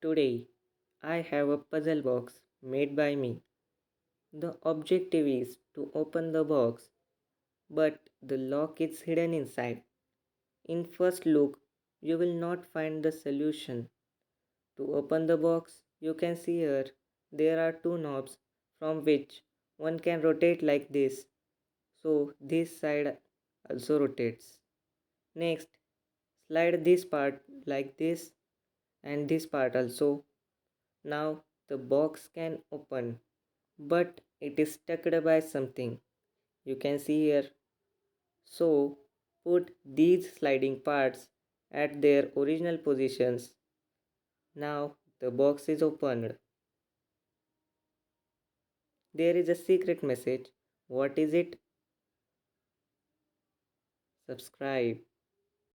Today, I have a puzzle box made by me. The objective is to open the box, but the lock is hidden inside. In first look, you will not find the solution. To open the box, you can see here there are two knobs from which one can rotate like this. So this side also rotates. Next, slide this part like this and this part also. Now the box can open, but it is stuck by something. You can see here. So put these sliding parts at their original positions. Now the box is opened. There is a secret message. What is it? Subscribe.